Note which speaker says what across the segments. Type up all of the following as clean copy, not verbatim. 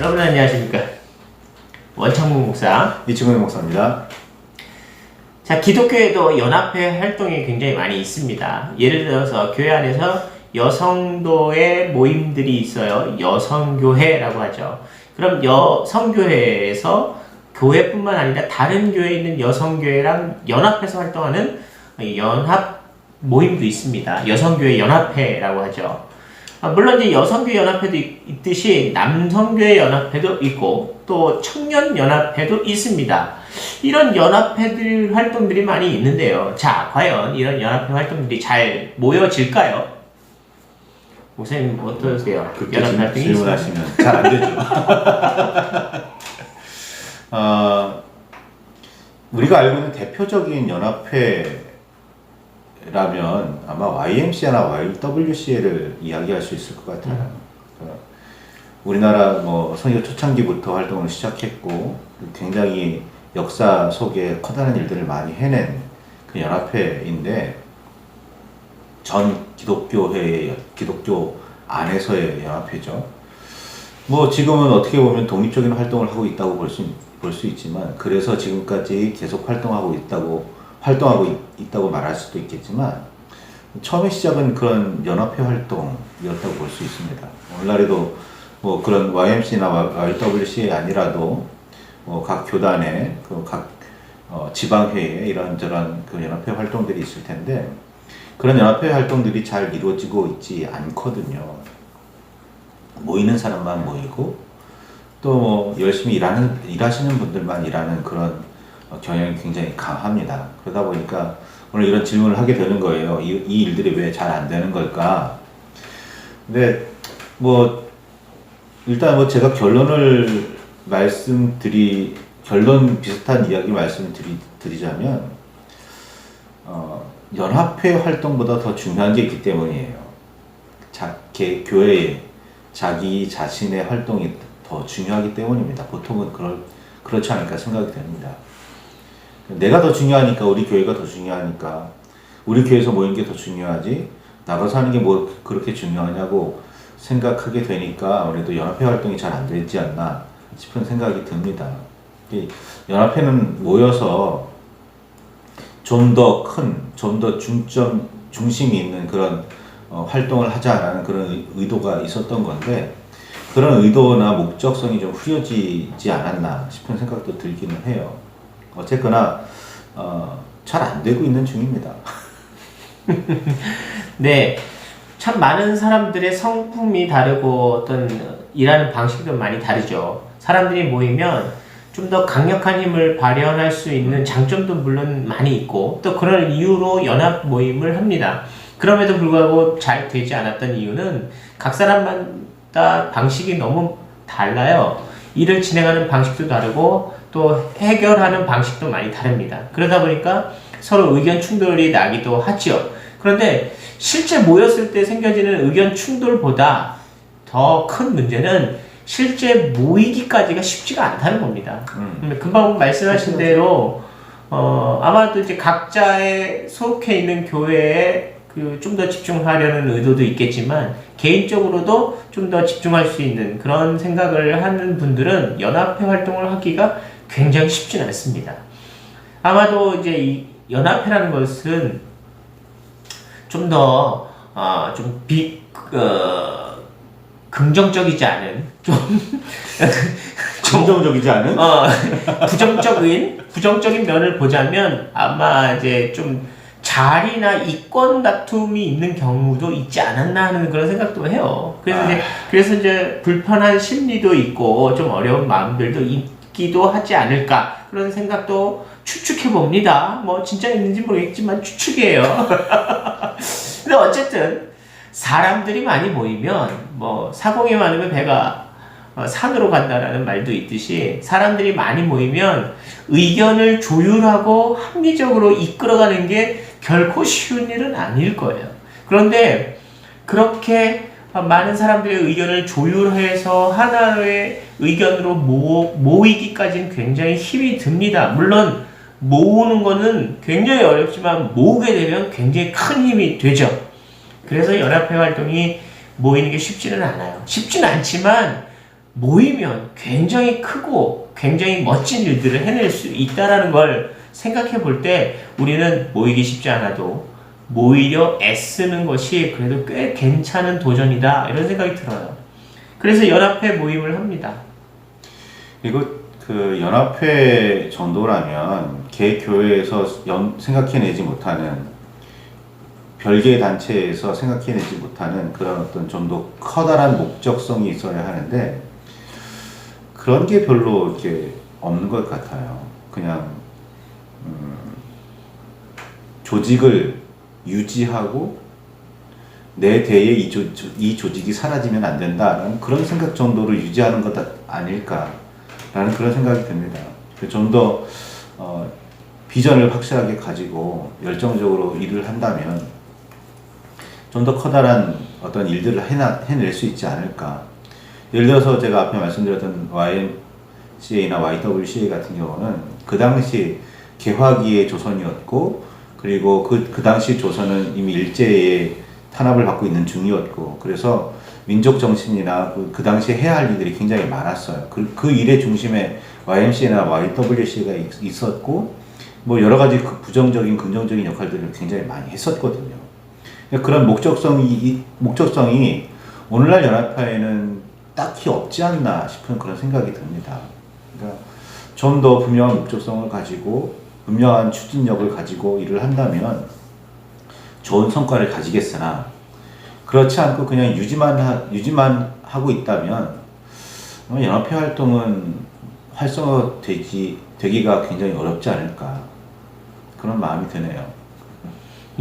Speaker 1: 여러분 안녕하십니까. 원창문 목사
Speaker 2: 이충훈 목사입니다.
Speaker 1: 자, 기독교에도 연합회 활동이 굉장히 많이 있습니다. 예를 들어서 교회 안에서 여성도의 모임들이 있어요. 여성교회라고 하죠. 그럼 여성교회에서 교회뿐만 아니라 다른 교회에 있는 여성교회랑 연합해서 활동하는 연합 모임도 있습니다. 여성교회 연합회라고 하죠. 물론 이제 여성교회 연합회도 있듯이 남성교회 연합회도 있고 또 청년 연합회도 있습니다. 이런 연합회들 활동들이 많이 있는데요. 자, 과연 이런 연합회 활동들이 잘 모여질까요? 목사님 어떠세요?
Speaker 2: 연합회 활동이 질문하시면 잘 안 되죠. 우리가 알고 있는 대표적인 연합회 라면 아마 YMCA나 YWCA를 이야기할 수 있을 것 같아요. 우리나라 선교 초창기부터 활동을 시작했고 굉장히 역사 속에 커다란 일들을 많이 해낸 그 연합회인데 전 기독교 안에서의 연합회죠. 지금은 어떻게 보면 독립적인 활동을 하고 있다고 볼 수 있지만 그래서 지금까지 계속 활동하고 있다고 말할 수도 있겠지만 처음에 시작은 그런 연합회 활동이었다고 볼 수 있습니다. 오늘날에도 그런 YMC나 YWCA 아니라도 각 교단의 각 지방회에 이런저런 그 연합회 활동들이 있을 텐데 그런 연합회 활동들이 잘 이루어지고 있지 않거든요. 모이는 사람만 모이고 또 열심히 일하시는 분들만 일하는 그런 경향이 굉장히 강합니다. 그러다 보니까 오늘 이런 질문을 하게 되는 거예요. 이 일들이 왜 잘 안 되는 걸까? 근데 일단 제가 결론 비슷한 이야기 말씀드리자면 연합회 활동보다 더 중요한 게 있기 때문이에요. 교회에 자기 자신의 활동이 더 중요하기 때문입니다. 보통은 그렇지 않을까 생각이 됩니다. 내가 더 중요하니까 우리 교회가 더 중요하니까 우리 교회에서 모이는 게 더 중요하지 나가서 하는 게 그렇게 중요하냐고 생각하게 되니까 아무래도 연합회 활동이 잘 안 되지 않나 싶은 생각이 듭니다. 연합회는 모여서 좀 더 중심이 있는 그런 활동을 하자라는 그런 의도가 있었던 건데 그런 의도나 목적성이 좀 흐려지지 않았나 싶은 생각도 들기는 해요. 어쨌거나 잘 안 되고 있는 중입니다.
Speaker 1: 네, 참 많은 사람들의 성품이 다르고 어떤 일하는 방식도 많이 다르죠. 사람들이 모이면 좀 더 강력한 힘을 발현할 수 있는 장점도 물론 많이 있고 또 그런 이유로 연합 모임을 합니다. 그럼에도 불구하고 잘 되지 않았던 이유는 각 사람마다 방식이 너무 달라요. 일을 진행하는 방식도 다르고 또 해결하는 방식도 많이 다릅니다. 그러다 보니까 서로 의견 충돌이 나기도 하죠. 그런데 실제 모였을 때 생겨지는 의견 충돌보다 더 큰 문제는 실제 모이기까지가 쉽지가 않다는 겁니다. 금방 말씀하신 대로 아마도 이제 각자의 속해 있는 교회에 좀 더 집중하려는 의도도 있겠지만 개인적으로도 좀 더 집중할 수 있는 그런 생각을 하는 분들은 연합회 활동을 하기가 굉장히 쉽진 않습니다. 아마도 이제 이 연합회라는 것은 좀 더 긍정적이지 않은
Speaker 2: 긍정적이지 않은
Speaker 1: 부정적인 면을 보자면 아마 이제 좀 자리나 이권 다툼이 있는 경우도 있지 않았나 하는 그런 생각도 해요. 그래서 이제 불편한 심리도 있고 좀 어려운 마음들도 있기도 하지 않을까 그런 생각도 추측해 봅니다. 진짜 있는지 모르겠지만 추측이에요. 근데 어쨌든 사람들이 많이 모이면 사공이 많으면 배가 산으로 간다라는 말도 있듯이 사람들이 많이 모이면 의견을 조율하고 합리적으로 이끌어가는 게 결코 쉬운 일은 아닐 거예요. 그런데 그렇게 많은 사람들의 의견을 조율해서 하나의 의견으로 모이기까지는 굉장히 힘이 듭니다. 물론 모으는 거는 굉장히 어렵지만 모으게 되면 굉장히 큰 힘이 되죠. 그래서 연합회 활동이 모이는 게 쉽지는 않아요. 쉽지는 않지만 모이면 굉장히 크고 굉장히 멋진 일들을 해낼 수 있다라는 걸 생각해 볼 때 우리는 모이기 쉽지 않아도 모이려 애쓰는 것이 그래도 꽤 괜찮은 도전이다 이런 생각이 들어요. 그래서 연합회 모임을 합니다.
Speaker 2: 그리고 그 연합회 정도라면 개 교회에서 생각해내지 못하는 별개의 단체에서 생각해내지 못하는 그런 어떤 좀 더 커다란 목적성이 있어야 하는데 그런 게 별로 이렇게 없는 것 같아요. 그냥 조직을 유지하고 내 대에 이 조직이 사라지면 안 된다라는 그런 생각 정도로 유지하는 것 아닐까라는 그런 생각이 듭니다. 좀 더 비전을 확실하게 가지고 열정적으로 일을 한다면 좀 더 커다란 어떤 일들을 해낼 수 있지 않을까. 예를 들어서 제가 앞에 말씀드렸던 YMCA나 YWCA 같은 경우는 그 당시 개화기의 조선이었고 그리고 그 당시 조선은 이미 일제의 탄압을 받고 있는 중이었고 그래서 민족 정신이나 그 당시에 해야 할 일들이 굉장히 많았어요. 그 일의 중심에 YMCA나 YWCA가 있었고 뭐 여러 가지 그 부정적인 긍정적인 역할들을 굉장히 많이 했었거든요. 그런 목적성이 오늘날 연합회에는 딱히 없지 않나 싶은 그런 생각이 듭니다. 그러니까 좀 더 분명한 목적성을 가지고 분명한 추진력을 가지고 일을 한다면 좋은 성과를 가지겠으나 그렇지 않고 그냥 유지만 하고 있다면 연합회 활동은 활성화되기가 굉장히 어렵지 않을까 그런 마음이 드네요.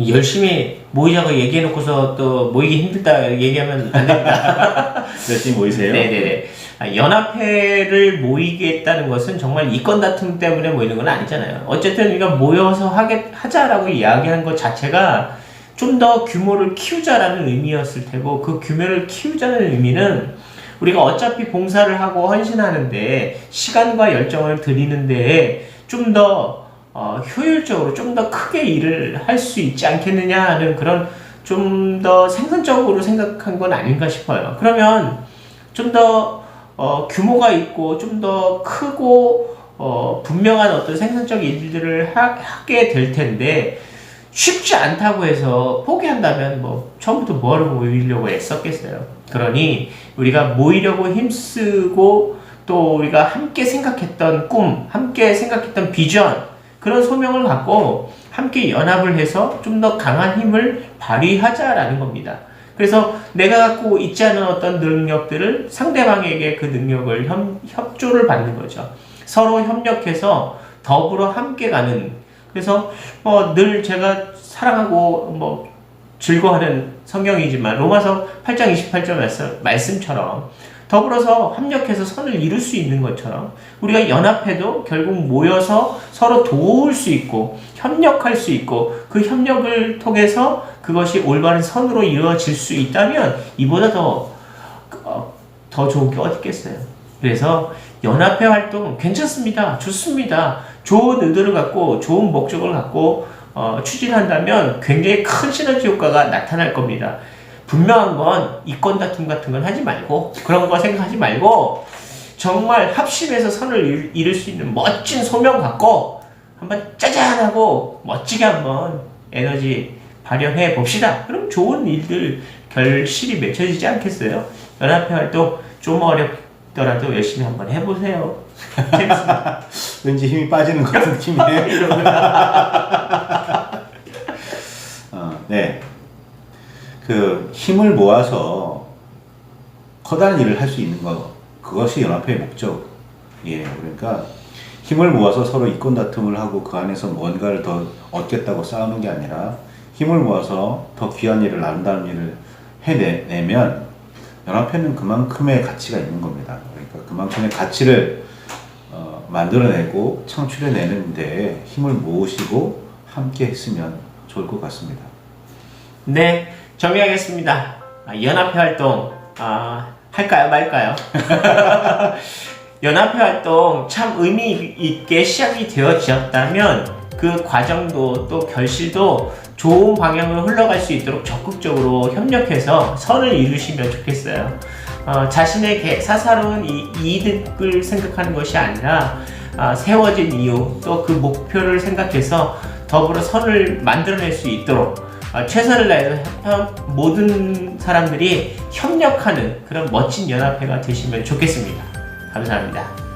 Speaker 1: 열심히 모이자고 얘기해놓고서 또 모이기 힘들다 얘기하면 안 됩니다.
Speaker 2: 열심히 모이세요?
Speaker 1: 네네네. 연합회를 모이겠다는 것은 정말 이권 다툼 때문에 모이는 건 아니잖아요. 어쨌든 우리가 모여서 하자라고 이야기한 것 자체가 좀 더 규모를 키우자라는 의미였을 테고 그 규모를 키우자는 의미는 우리가 어차피 봉사를 하고 헌신하는데 시간과 열정을 들이는데 좀 더 효율적으로 좀 더 크게 일을 할 수 있지 않겠느냐 하는 그런 좀 더 생산적으로 생각한 건 아닌가 싶어요. 그러면 좀 더 규모가 있고 좀 더 크고 분명한 어떤 생산적 일들을 하게 될 텐데 쉽지 않다고 해서 포기한다면 뭐 처음부터 뭐하러 모이려고 애썼겠어요. 그러니 우리가 모이려고 힘쓰고 또 우리가 함께 생각했던 꿈, 함께 생각했던 비전 그런 소명을 갖고 함께 연합을 해서 좀 더 강한 힘을 발휘하자라는 겁니다. 그래서 내가 갖고 있지 않은 어떤 능력들을 상대방에게 그 능력을 협조를 받는 거죠. 서로 협력해서 더불어 함께 가는. 그래서 늘 제가 사랑하고 즐거워하는 성경이지만 로마서 8장 28절 말씀처럼 더불어서 협력해서 선을 이룰 수 있는 것처럼 우리가 연합해도 결국 모여서 서로 도울 수 있고 협력할 수 있고 그 협력을 통해서 그것이 올바른 선으로 이루어질 수 있다면 이보다 더 좋은 게 어디 있겠어요. 그래서 연합회 활동 괜찮습니다. 좋습니다. 좋은 의도를 갖고 좋은 목적을 갖고 추진한다면 굉장히 큰 시너지 효과가 나타날 겁니다. 분명한 건 이권 다툼 같은 건 하지 말고 그런 거 생각하지 말고 정말 합심해서 선을 이룰 수 있는 멋진 소명 갖고 한번 짜잔 하고 멋지게 한번 에너지 발현해 봅시다. 그럼 좋은 일들 결실이 맺혀지지 않겠어요? 연합회 활동 좀 어렵더라도 열심히 한번 해보세요. 재밌습니다.
Speaker 2: 왠지 힘이 빠지는 것 같은 느낌이에요. 네. 그 힘을 모아서 커다란 일을 할 수 있는 것, 그것이 연합회의 목적이에요. 그러니까 힘을 모아서 서로 이권 다툼을 하고 그 안에서 뭔가를 더 얻겠다고 싸우는 게 아니라 힘을 모아서 더 귀한 일을, 아름다운 일을 해내면 연합회는 그만큼의 가치가 있는 겁니다. 그러니까 그만큼의 가치를 만들어내고 창출해내는데 힘을 모으시고 함께 했으면 좋을 것 같습니다.
Speaker 1: 네, 정리하겠습니다. 연합회 활동 할까요 말까요? 연합회 활동 참 의미 있게 시작이 되어졌다면 그 과정도 또 결실도 좋은 방향으로 흘러갈 수 있도록 적극적으로 협력해서 선을 이루시면 좋겠어요. 자신의 사사로운 이득을 생각하는 것이 아니라 세워진 이유 또 그 목표를 생각해서 더불어 선을 만들어낼 수 있도록 최선을 다해서 모든 사람들이 협력하는 그런 멋진 연합회가 되시면 좋겠습니다. 감사합니다.